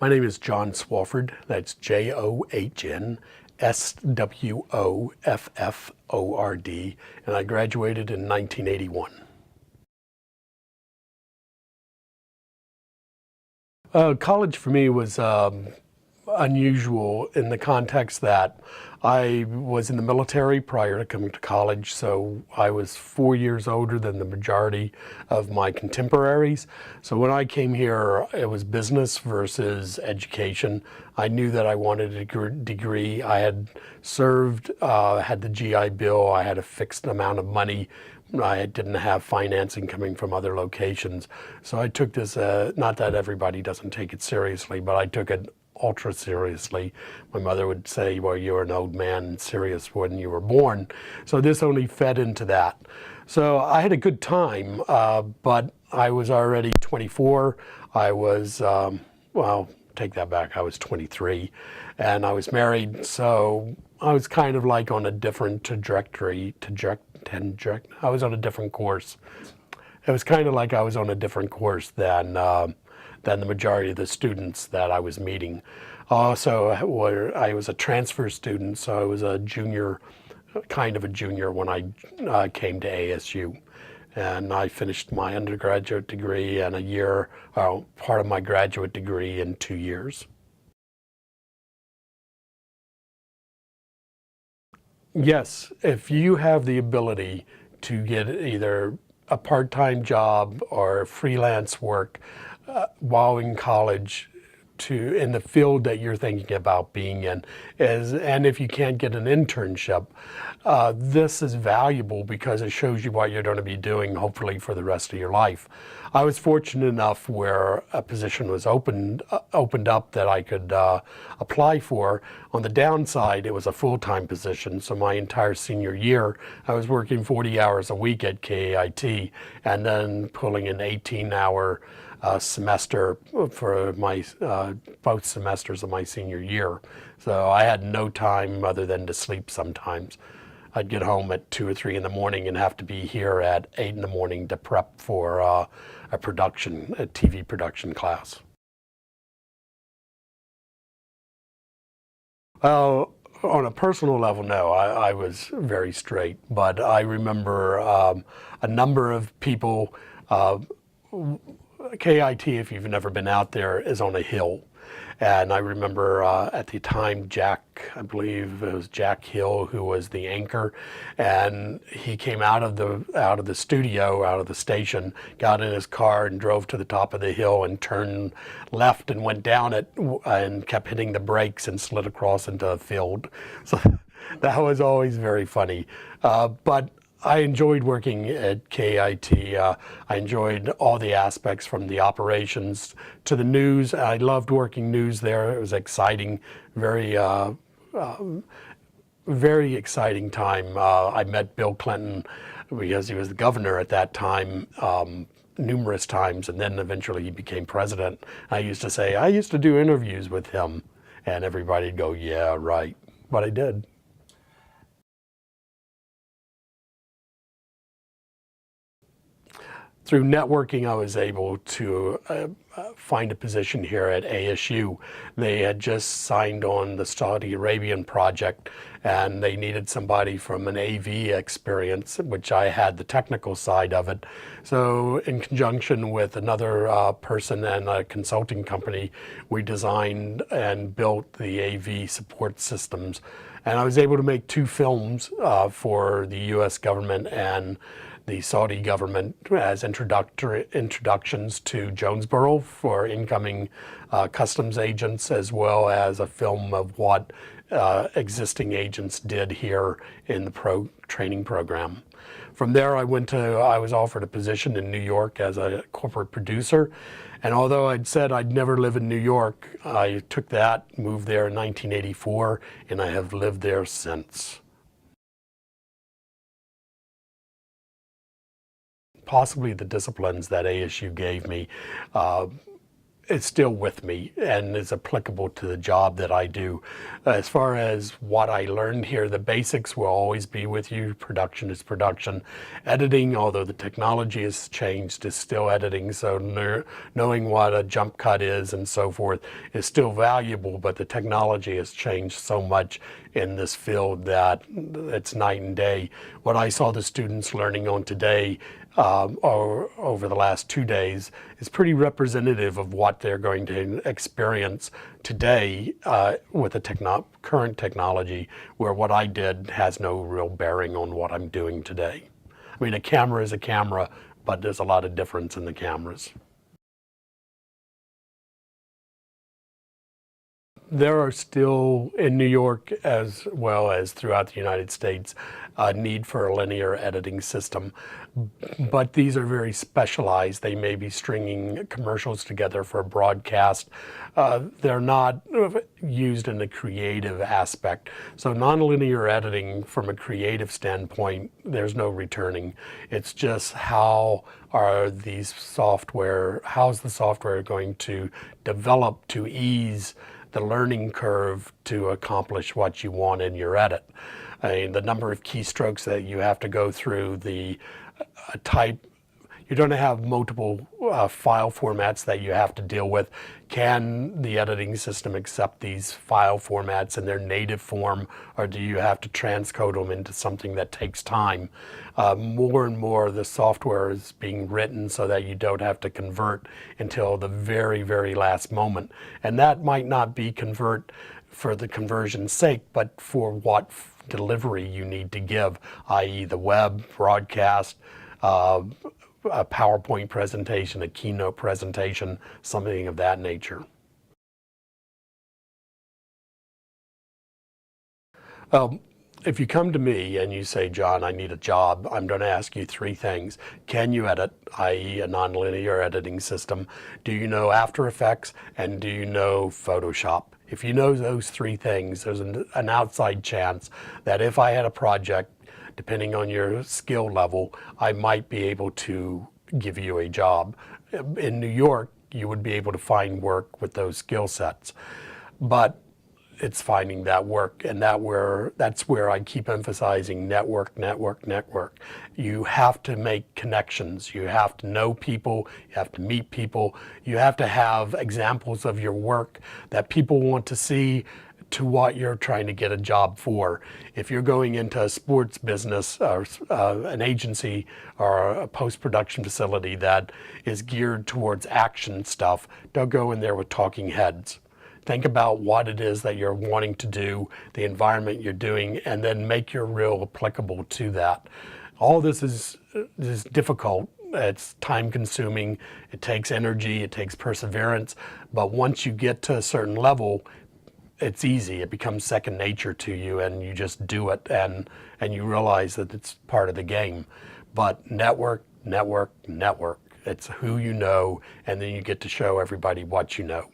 My name is John Swofford. That's John Swofford, and I graduated in 1981. College for me was unusual in the context that I was in the military prior to coming to college, so I was 4 years older than the majority of my contemporaries. So when I came here, it was business versus education. I knew that I wanted a degree. I had served, had the GI Bill, I had a fixed amount of money. I didn't have financing coming from other locations. So I took this, not that everybody doesn't take it seriously, but I took it ultra seriously. My mother would say, well, you were an old man and serious when you were born. So this only fed into that. So I had a good time, but I was already 24. I was, well, take that back, I was 23 and I was married. So I was kind of like on a different trajectory, I was on a different course. It was kind of like I was on a different course than the majority of the students that I was meeting. Also, I was a transfer student, so I was a junior, kind of a junior when I came to ASU. And I finished my undergraduate degree and part of my graduate degree in 2 years. Yes, if you have the ability to get either a part-time job or freelance work while in college in the field that you're thinking about being in, and if you can't get an internship, this is valuable because it shows you what you're going to be doing hopefully for the rest of your life. I was fortunate enough where a position was opened up that I could apply for. On the downside, it was a full-time position, so my entire senior year I was working 40 hours a week at KAIT and then pulling an 18-hour semester for my both semesters of my senior year. So I had no time other than to sleep sometimes. I'd get home at 2 or 3 in the morning and have to be here at 8 in the morning to prep for a TV production class. On a personal level, no, I was very straight, but I remember a number of people. KAIT, if you've never been out there, is on a hill. And I remember at the time, I believe it was Jack Hill, who was the anchor, and he came out of the studio, out of the station, got in his car and drove to the top of the hill and turned left and went down it and kept hitting the brakes and slid across into a field. So that was always very funny. But I enjoyed working at KAIT. I enjoyed all the aspects from the operations to the news. I loved working news there. It was exciting, very exciting time. I met Bill Clinton because he was the governor at that time numerous times, and then eventually he became president. I used to say, I used to do interviews with him, and everybody'd go, yeah, right. But I did. Through networking, I was able to find a position here at ASU. They had just signed on the Saudi Arabian project, and they needed somebody from an AV experience, which I had the technical side of it. So in conjunction with another person and a consulting company, we designed and built the AV support systems. And I was able to make 2 films for the US government and the Saudi government as introductions to Jonesboro for incoming customs agents, as well as a film of what existing agents did here in the training program. From there, I was offered a position in New York as a corporate producer. And although I'd said I'd never live in New York, I took that, moved there in 1984, and I have lived there since. Possibly the disciplines that ASU gave me. is still with me and is applicable to the job that I do. As far as what I learned here, the basics will always be with you. Production is production. Editing, although the technology has changed, is still editing. So knowing what a jump cut is and so forth is still valuable, but the technology has changed so much in this field that it's night and day. What I saw the students learning on today or over the last 2 days is pretty representative of what they're going to experience today with the current technology, where what I did has no real bearing on what I'm doing today. I mean, a camera is a camera, but there's a lot of difference in the cameras. There are still, in New York as well as throughout the United States, a need for a linear editing system. But these are very specialized. They may be stringing commercials together for a broadcast. They're not used in a creative aspect. So nonlinear editing, from a creative standpoint, there's no returning. It's just how's the software going to develop to ease the learning curve to accomplish what you want in your edit. I mean, the number of keystrokes that you have to go through, the type, you're going to have multiple file formats that you have to deal with. Can the editing system accept these file formats in their native form, or do you have to transcode them into something that takes time? More and more the software is being written so that you don't have to convert until the very, very last moment. And that might not be convert for the conversion's sake, but for what delivery you need to give, i.e. the web, broadcast, a PowerPoint presentation, a keynote presentation, something of that nature. If you come to me and you say, John, I need a job, I'm going to ask you 3 things. Can you edit, i.e. a nonlinear editing system? Do you know After Effects? And do you know Photoshop? If you know those 3 things, there's an outside chance that if I had a project, depending on your skill level, I might be able to give you a job. In New York, you would be able to find work with those skill sets. But it's finding that work, and that's where I keep emphasizing network, network, network. You have to make connections. You have to know people. You have to meet people. You have to have examples of your work that people want to see to what you're trying to get a job for. If you're going into a sports business or an agency or a post-production facility that is geared towards action stuff, don't go in there with talking heads. Think about what it is that you're wanting to do, the environment you're doing, and then make your reel applicable to that. All this is difficult. It's time consuming. It takes energy. It takes perseverance. But once you get to a certain level, it's easy. It becomes second nature to you, and you just do it, and you realize that it's part of the game. But network, network, network. It's who you know, and then you get to show everybody what you know.